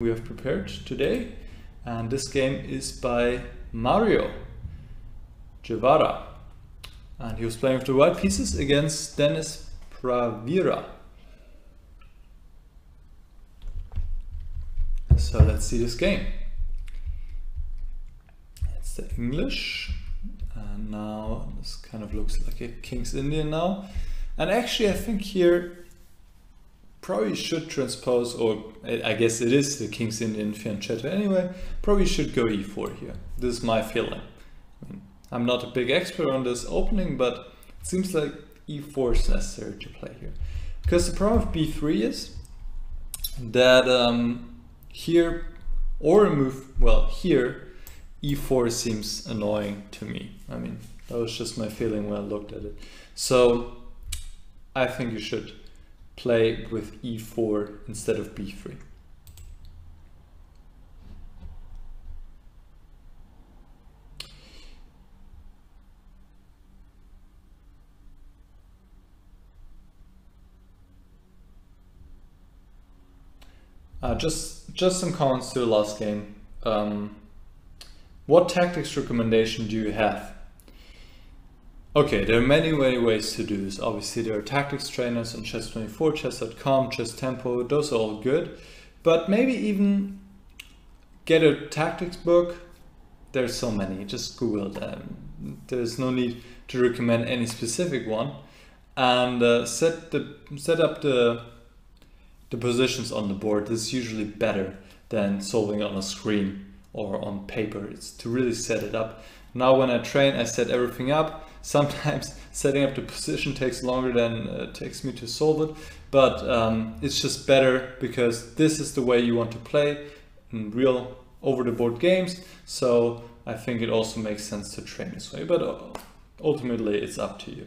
we have prepared today, and this game is by Mario Guevara, and he was playing with the white pieces against Dennis Pravira. So let's see this game. It's the English, and now this kind of looks like a King's Indian now, and actually I think here probably should transpose, or I guess it is the King's Indian fianchetto anyway, probably should go e4 here. This is my feeling. I'm not a big expert on this opening, but it seems like e4 is necessary to play here. Because the problem with b3 is that here, or a move, well here, e4 seems annoying to me. I mean, that was just my feeling when I looked at it. So I think you should play with e4 instead of b3. Just some comments to the last game. What tactics recommendation do you have? Okay, there are many ways to do this. Obviously, there are tactics trainers on chess24, chess.com, chess tempo. Those are all good. But maybe even get a tactics book. There's so many. Just Google them. There's no need to recommend any specific one. And set up the positions on the board. This is usually better than solving on a screen or on paper. It's to really set it up. Now when I train, I set everything up. Sometimes setting up the position takes longer than it takes me to solve it, but it's just better because this is the way you want to play in real over-the-board games. So I think it also makes sense to train this way, but ultimately it's up to you.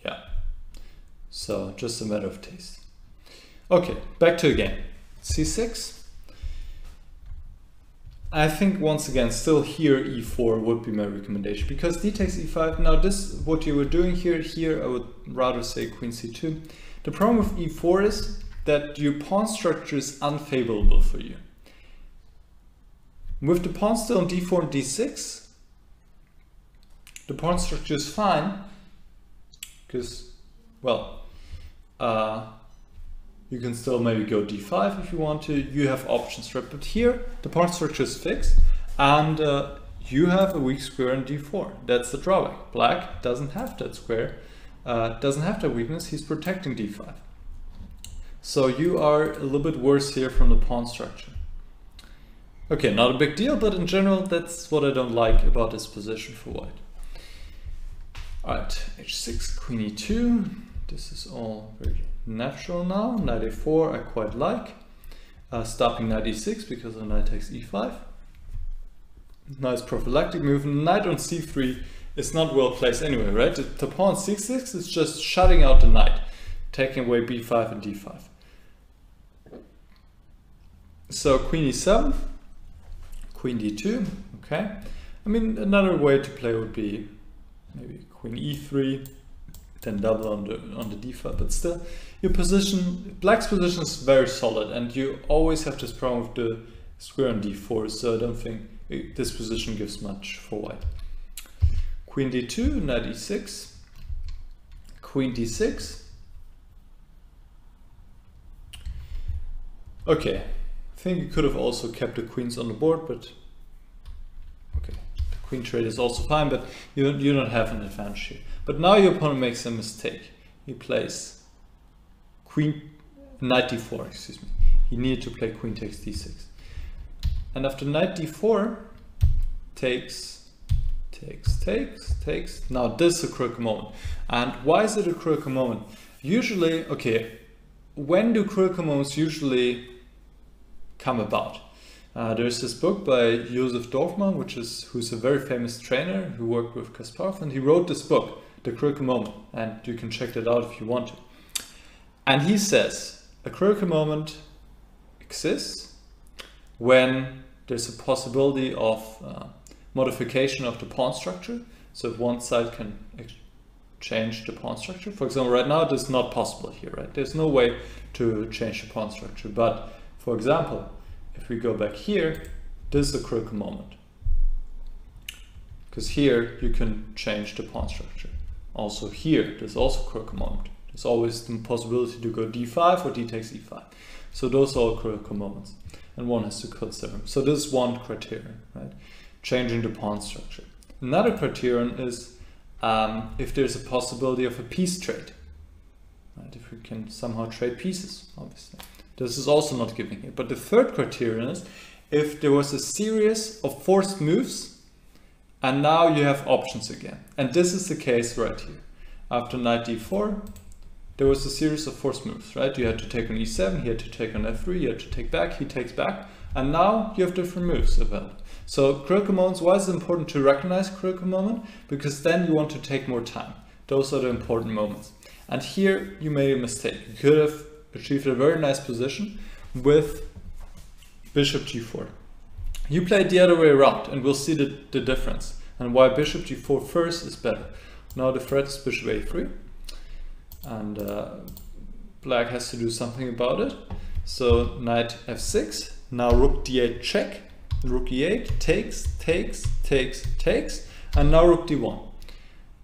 Yeah, so just a matter of taste. Okay, back to the game. c6. I think once again, still here e4 would be my recommendation because d takes e5. Now this, what you were doing here I would rather say queen c2. The problem with e4 is that your pawn structure is unfavorable for you. With the pawn still on d4 and d6, the pawn structure is fine because, well, you can still maybe go d5 if you want to. You have options, right? But here the pawn structure is fixed, and you have a weak square in d4. That's the drawback. Black doesn't have that square, doesn't have that weakness. He's protecting d5. So you are a little bit worse here from the pawn structure. Okay, not a big deal, but in general, that's what I don't like about this position for white. All right, h6, queen e2. This is all very natural now. Knight a4 I quite like. Stopping knight e6 because the knight takes e5. Nice prophylactic move. Knight on c3 is not well placed anyway, right? The pawn c6 is just shutting out the knight, taking away b5 and d5. So queen e7, queen d2, okay. I mean, another way to play would be maybe queen e3, then double on the d5, but still your position, black's position is very solid, and you always have this problem with the square on d4, so I don't think this position gives much for white. Queen d2, knight e6, queen d6. Okay, I think you could have also kept the queens on the board, but okay, the queen trade is also fine, but you don't have an advantage here. But now your opponent makes a mistake. He plays knight d4, excuse me. He needed to play queen takes d6. And after knight d4, takes. Now this is a critical moment. And why is it a critical moment? Usually, okay, when do critical moments usually come about? There's this book by Josef Dorfman, who's a very famous trainer who worked with Kasparov, and he wrote this book, The Critical Moment, and you can check that out if you want to. And he says a critical moment exists when there's a possibility of modification of the pawn structure. So one side can change the pawn structure. For example, right now this is not possible here, right? There's no way to change the pawn structure. But for example, if we go back here, this is a critical moment. Because here you can change the pawn structure. Also here, there's also a critical moment. There's always the possibility to go d5 or d takes e5. So those are all critical moments. And one has to consider them. So this is one criterion, right? Changing the pawn structure. Another criterion is if there's a possibility of a piece trade. Right? If we can somehow trade pieces, obviously. This is also not given here. But the third criterion is if there was a series of forced moves and now you have options again. And this is the case right here. After knight d4, there was a series of forced moves, right? You had to take on e7, he had to take on f3, you had to take back, he takes back. And now you have different moves available. So critical moments, why is it important to recognize critical moment? Because then you want to take more time. Those are the important moments. And here you made a mistake. You could have achieved a very nice position with bishop g4. You played the other way around and we'll see the difference and why bishop g4 first is better. Now the threat is bishop a3 and black has to do something about it. So knight f6, now rook d8 check, rook e8 takes, and now rook d1.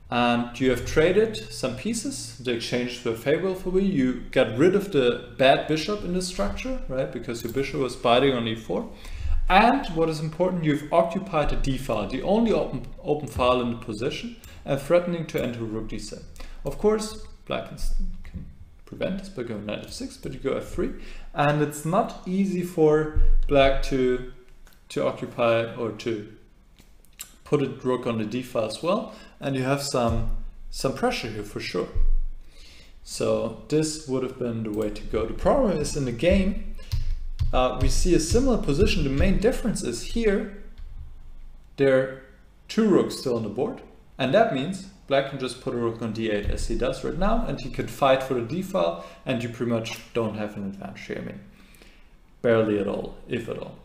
And you have traded some pieces, the exchanges were favorable for you, you got rid of the bad bishop in the structure, right, because your bishop was biting on e4. And what is important, you've occupied the d file, the only open file in the position, and threatening to enter rook d7. Of course, black can prevent this by going knight f6, but you go f3, and it's not easy for black to occupy or to put a rook on the d file as well, and you have some pressure here for sure. So this would have been the way to go. The problem is in the game, we see a similar position. The main difference is here, there are two rooks still on the board, and that means black can just put a rook on d8 as he does right now, and he could fight for the d file, and you pretty much don't have an advantage here. I mean, barely at all, if at all.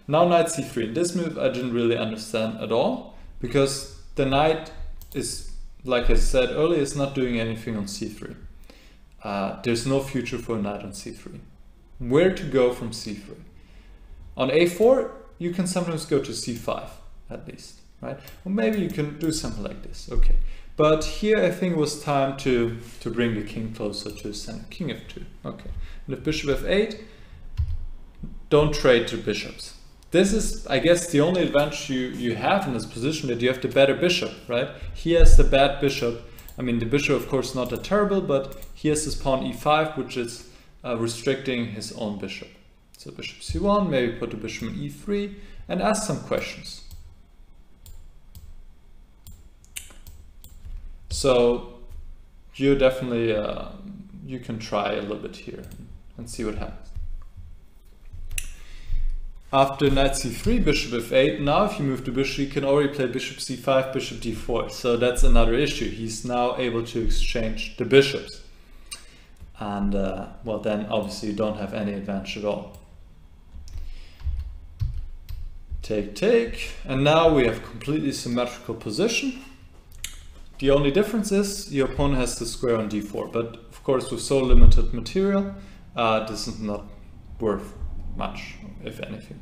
Now knight c3. In this move I didn't really understand at all, because the knight is, like I said earlier, is not doing anything on c3. There's no future for a knight on c3. Where to go from c3? On a4 you can sometimes go to c5 at least, right? Or maybe you can do something like this, okay. But here I think it was time to bring the king closer to the center. King f2, okay. And if bishop f8, don't trade the bishops. This is, I guess, the only advantage you have in this position, that you have the better bishop, right? He has the bad bishop. I mean, the bishop, of course, not that terrible, but he has his pawn e5, which is restricting his own bishop. So bishop c1, maybe put the bishop on e3, and ask some questions. So you definitely, you can try a little bit here and see what happens. After knight c3, bishop f8, now if you move the bishop, you can already play bishop c5, bishop d4. So that's another issue. He's now able to exchange the bishops. And well, then obviously you don't have any advantage at all. Take, and now we have completely symmetrical position. The only difference is your opponent has the square on d4, but of course with so limited material, this is not worth much, if anything.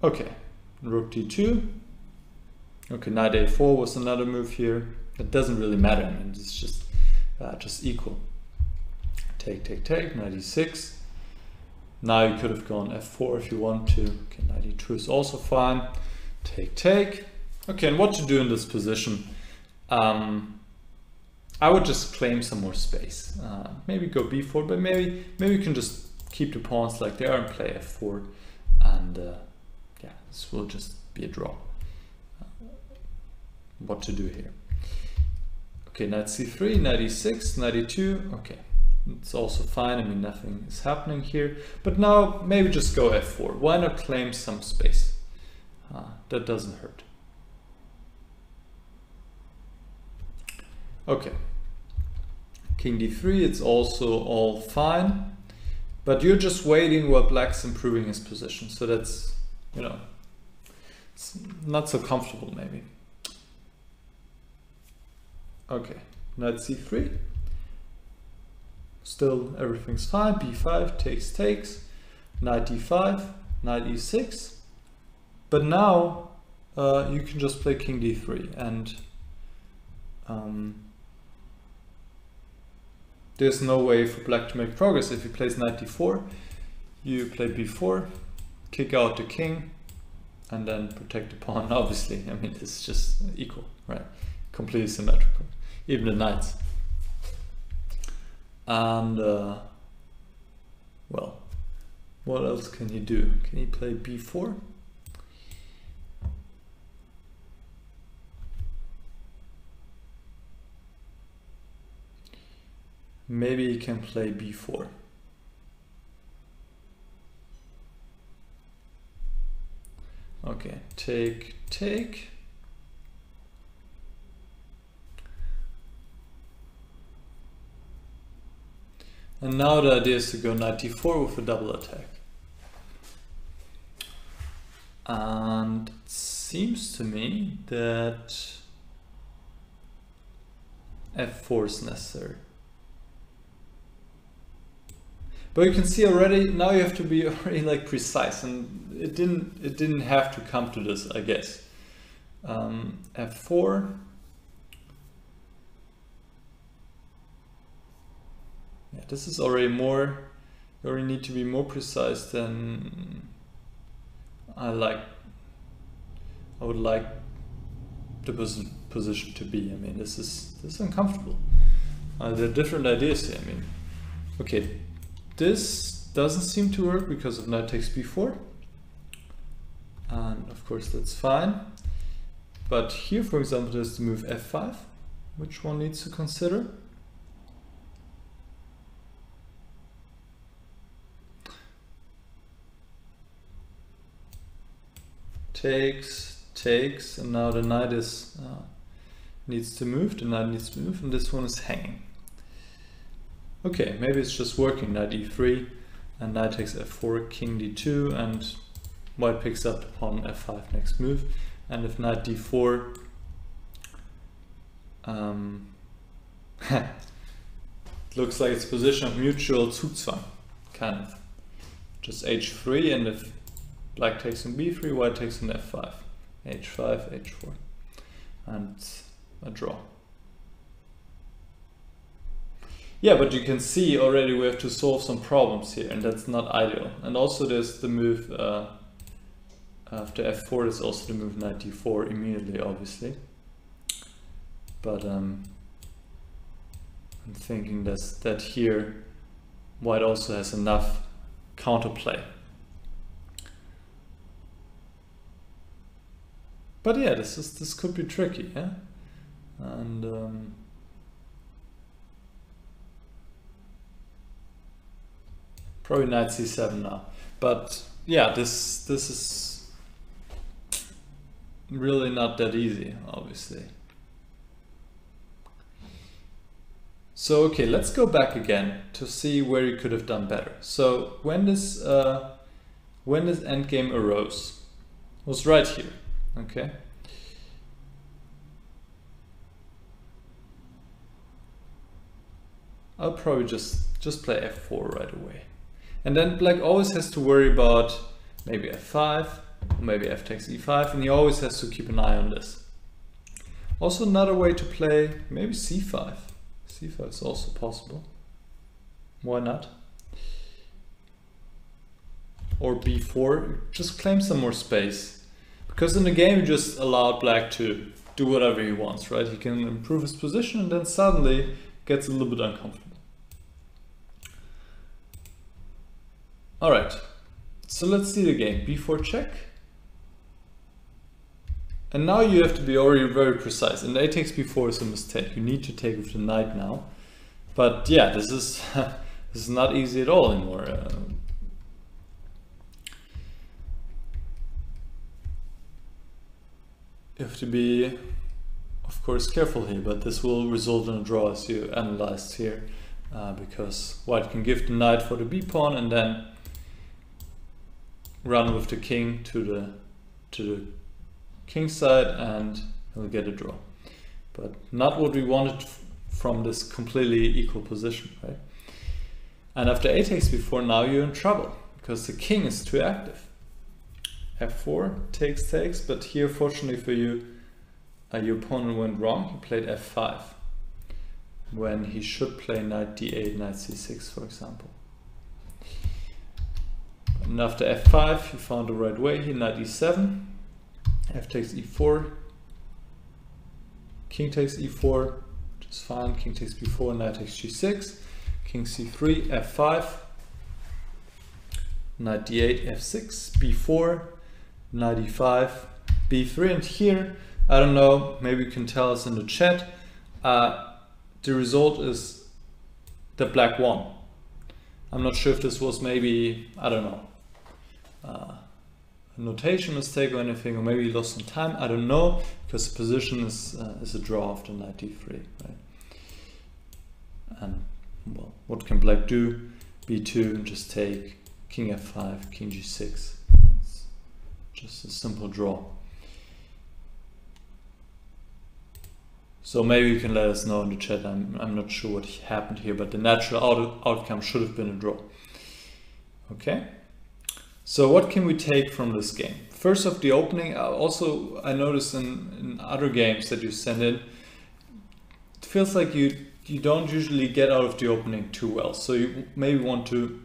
Okay, rook d2. Okay, knight a4 was another move here. It doesn't really matter. I mean, it's just equal. Take, knight e6. Now you could have gone f4 if you want to. Okay, knight e2 is also fine. Take. Okay, and what to do in this position? I would just claim some more space. Maybe go b4, but maybe you can just keep the pawns like they are and play f4, and yeah, this will just be a draw. What to do here? Okay, knight c3, knight e6, knight e2. Okay, it's also fine. I mean, nothing is happening here. But now maybe just go f4. Why not claim some space? That doesn't hurt. Okay, king d3. It's also all fine. But you're just waiting while black's improving his position. So that's, you know, it's not so comfortable maybe. Okay, knight c3. Still everything's fine. b5 takes. Knight d5, knight e6. But now you can just play king d3, and there's no way for black to make progress. If he plays knight d4, you play b4, kick out the king, and then protect the pawn. Obviously, I mean, it's just equal, right? Completely symmetrical, even the knights. And well, what else can he do? Can he play b4? Maybe he can play b4. Okay, take. And now the idea is to go knight d4 with a double attack. And it seems to me that f4 is necessary. But you can see already, now you have to be already like precise, and it didn't have to come to this, I guess. f4. Yeah, this is already more, you already need to be more precise than I would like the position to be. I mean, this is uncomfortable. There are different ideas here. I mean, okay, this doesn't seem to work because of knight takes b4, and of course that's fine. But here, for example, there's the move f5, which one needs to consider. Takes, and now the knight is needs to move. The knight needs to move, and this one is hanging. Okay, maybe it's just working. Knight e3, and knight takes f4, king d2, and white picks up the pawn f5 next move. And if knight d4, looks like it's a position of mutual Zugzwang, kind of. Just h3, and if black takes on b3, white takes on f5, h5, h4, and a draw. Yeah, but you can see already we have to solve some problems here, and that's not ideal. And also there's the move after f4, there's also the move knight d4 immediately, obviously. But I'm thinking that here white also has enough counterplay. But yeah, this could be tricky, yeah? And probably knight c7 now. But yeah, this is really not that easy, obviously. So okay, let's go back again to see where you could have done better. So when this endgame arose, it was right here. Okay. I'll probably just play f4 right away. And then black always has to worry about maybe f5, or maybe f takes e5, and he always has to keep an eye on this. Also another way to play, maybe c5. c5 is also possible. Why not? Or b4, just claim some more space. Because in the game you just allowed black to do whatever he wants, right? He can improve his position and then suddenly gets a little bit uncomfortable. Alright, so let's see the game. b4 check. And now you have to be already very precise. And a takes b4 is a mistake. You need to take with the knight now. But yeah, this is this is not easy at all anymore. You have to be, of course, careful here, but this will result in a draw as you analyzed here, because white can give the knight for the b pawn and then run with the king to the king side, and he'll get a draw. but not what we wanted from this completely equal position, right? And after a takes b4, now you're in trouble because the king is too active. f4 takes, but here fortunately for you, your opponent went wrong. He played f5 when he should play knight d8, knight c6, for example. And after f5, he found the right way here, knight e7, f takes e4, king takes e4, which is fine, king takes b4, knight takes g6, king c3, f5, knight d8, f6, b4, knight e5, b3, and here, I don't know, maybe you can tell us in the chat, the result is that black won. I'm not sure if this was maybe, I don't know, a notation mistake or anything, or maybe he lost some time, I don't know, because the position is a draw after knight d3, right? And well, what can black do? b2 and just take king f5, king g6. It's just a simple draw. So maybe you can let us know in the chat. I'm not sure what happened here, but the natural outcome should have been a draw. Okay. So what can we take from this game? First off, the opening. Also, I noticed in other games that you send in, it feels like you don't usually get out of the opening too well. So you maybe want to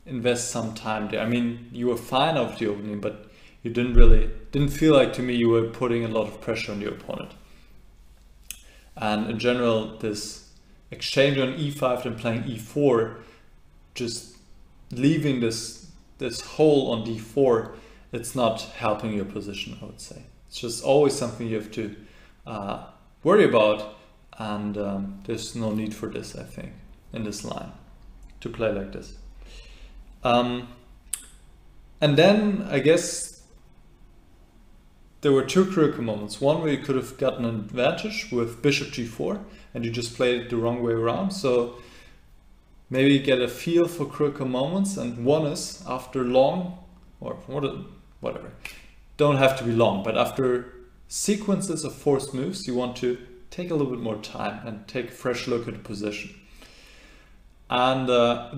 invest some time there. I mean, you were fine out of the opening, but you didn't feel like, to me, you were putting a lot of pressure on your opponent. And in general, this exchange on e5 and playing e4, just leaving this hole on d4, it's not helping your position, I would say. It's just always something you have to worry about, and there's no need for this, I think, in this line, to play like this. And then, I guess, there were two critical moments. One where you could have gotten an advantage with bishop g4 and you just played it the wrong way around. So maybe get a feel for critical moments, and one is after long, or whatever, don't have to be long, but after sequences of forced moves, you want to take a little bit more time and take a fresh look at the position. And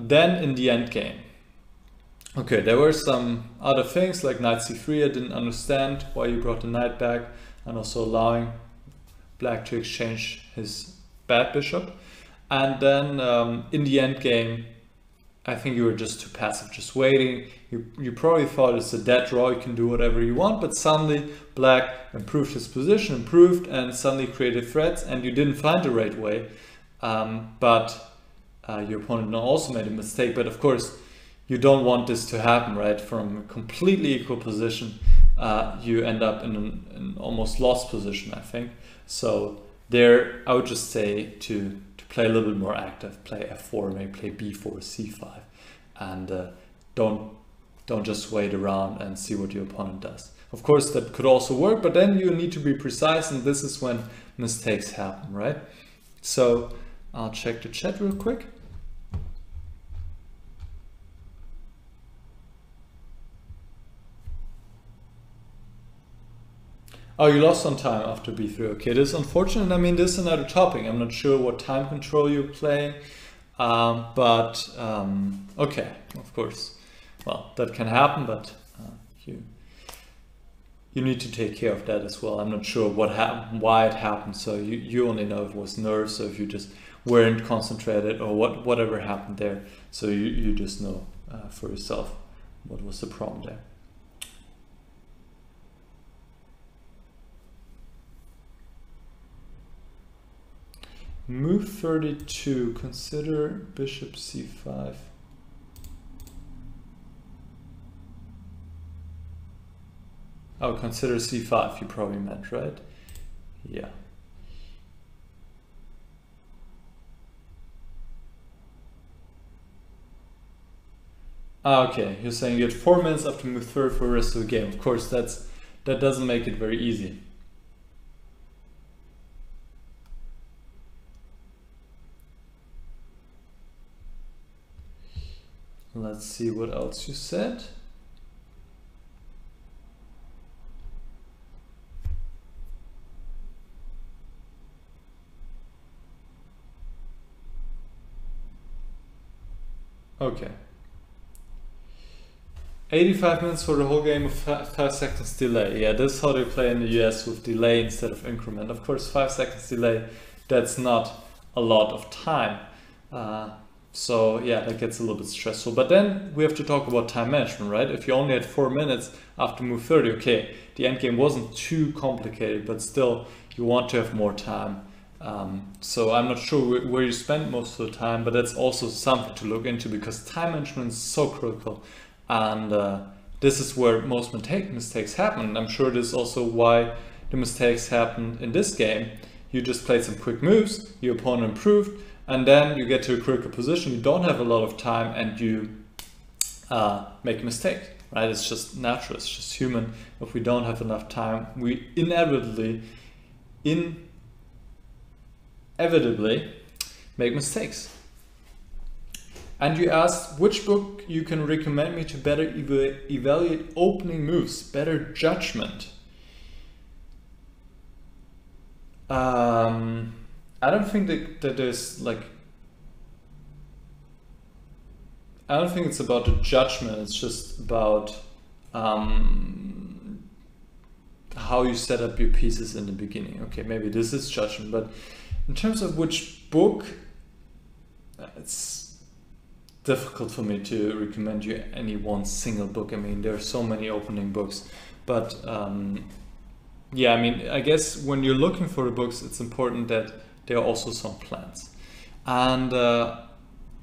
then in the end game, okay, there were some other things like knight c3. I didn't understand why you brought the knight back, and also allowing black to exchange his bad bishop. And then in the end game, I think you were just too passive, just waiting. You probably thought it's a dead draw, you can do whatever you want, but suddenly black improved his position, and suddenly created threats, and you didn't find the right way. But your opponent also made a mistake. But of course, you don't want this to happen, right? From a completely equal position, you end up in an almost lost position, I think. So there, I would just say to play a little bit more active, play f4, maybe play b4, c5, and don't just wait around and see what your opponent does. Of course, that could also work, but then you need to be precise, and this is when mistakes happen, right? So I'll check the chat real quick. Oh, you lost some time after b3. Okay, this is unfortunate. I mean, this is another topic. I'm not sure what time control you're playing, but okay, of course. Well, that can happen, but you need to take care of that as well. I'm not sure what happened, why it happened. So you only know if it was nerves, or if you just weren't concentrated, or whatever happened there. So you just know for yourself what was the problem there. Move 32, consider bishop c5. Oh, consider c5, you probably meant, right? Yeah. Okay, you're saying you had 4 minutes after move 3 for the rest of the game. Of course, that doesn't make it very easy. Let's see what else you said. Okay. 85 minutes for the whole game with 5 seconds delay. Yeah, this is how they play in the US with delay instead of increment. Of course, 5 seconds delay, that's not a lot of time. So yeah, that gets a little bit stressful. But then we have to talk about time management, right? If you only had 4 minutes after move 30, okay, the end game wasn't too complicated, but still you want to have more time. So I'm not sure where you spend most of the time, but that's also something to look into because time management is so critical. And this is where most mistakes happen. I'm sure this is also why the mistakes happened in this game. You just played some quick moves, your opponent improved, and then you get to a critical position, you don't have a lot of time, and you make a mistake, right? It's just natural, it's just human. If we don't have enough time, we inevitably make mistakes. And you asked which book you can recommend me to better evaluate opening moves, better judgment. I don't think that there's like, I don't think it's about the judgment, it's just about how you set up your pieces in the beginning. Okay, maybe this is judgment, but in terms of which book, it's difficult for me to recommend you any one single book. I mean, there are so many opening books, but yeah, I mean, I guess when you're looking for the books, it's important that there are also some plans. And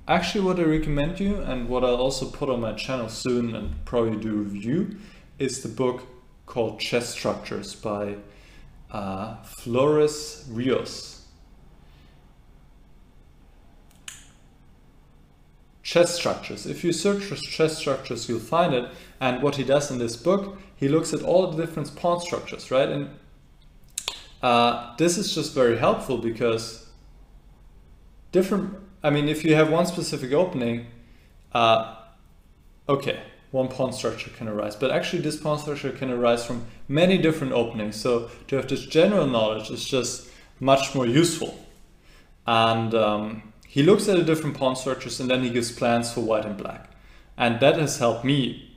actually what I recommend you, and what I'll also put on my channel soon and probably do a review, is the book called Chess Structures by Flores Rios. Chess structures. If you search for chess structures, you'll find it. And what he does in this book, he looks at all the different pawn structures, right? And this is just very helpful because I mean, if you have one specific opening, okay, one pawn structure can arise, but actually this pawn structure can arise from many different openings. So to have this general knowledge is just much more useful. And he looks at the different pawn structures and then he gives plans for white and black. And that has helped me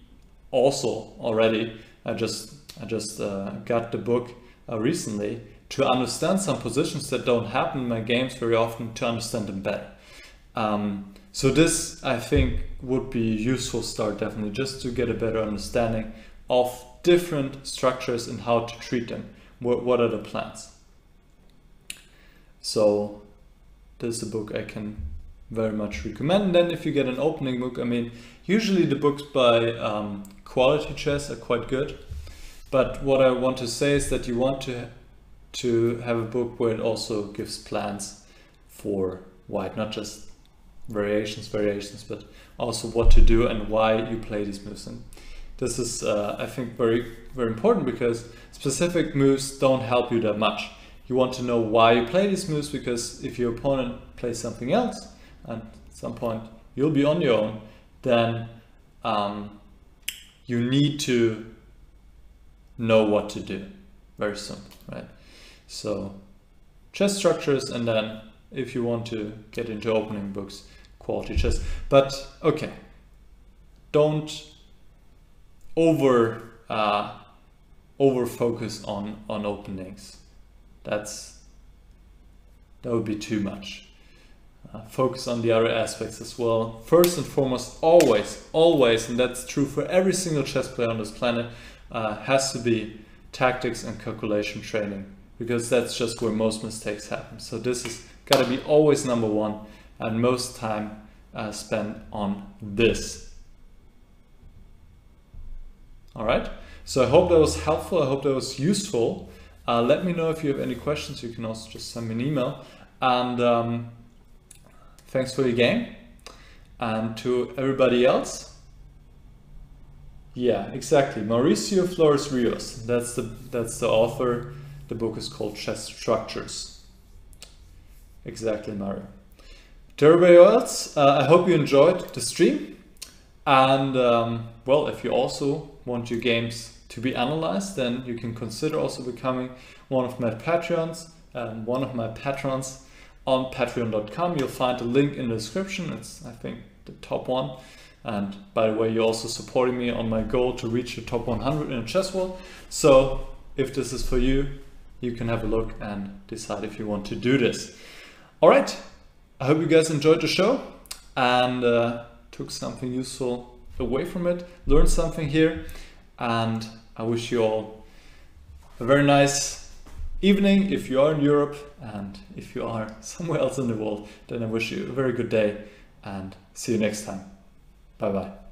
also already. I just got the book recently to understand some positions that don't happen in my games very often, to understand them better. So this, I think, would be a useful start, definitely, just to get a better understanding of different structures and how to treat them. What are the plans? So this is a book I can very much recommend. And then if you get an opening book, I mean, usually the books by Quality Chess are quite good. But what I want to say is that you want to have a book where it also gives plans for white, not just variations, but also what to do and why you play these moves. And this is, I think, very, very important because specific moves don't help you that much. You want to know why you play these moves, because if your opponent plays something else and at some point you'll be on your own, then you need to know what to do. Very simple, right? So chess structures, and then if you want to get into opening books, Quality Chess. But okay, don't over focus on openings. That would be too much. Focus on the other aspects as well. First and foremost, always, and that's true for every single chess player on this planet, has to be tactics and calculation training, because that's just where most mistakes happen. So this has got to be always number one, and most time spent on this. All right, so I hope that was helpful. I hope that was useful. Let me know if you have any questions. You can also just send me an email. And thanks for your game. And to everybody else, yeah, exactly. Mauricio Flores Rios. That's the author. The book is called Chess Structures. Exactly, Mario. To everybody else, I hope you enjoyed the stream. And well, if you also want your games to be analyzed, then you can consider also becoming one of my patrons on patreon.com. You'll find a link in the description. It's, I think, the top one. And by the way, you're also supporting me on my goal to reach the top 100 in the chess world. So if this is for you, you can have a look and decide if you want to do this. All right, I hope you guys enjoyed the show and took something useful away from it, learned something here, and I wish you all a very nice evening if you are in Europe, and if you are somewhere else in the world, then I wish you a very good day and see you next time. Bye bye.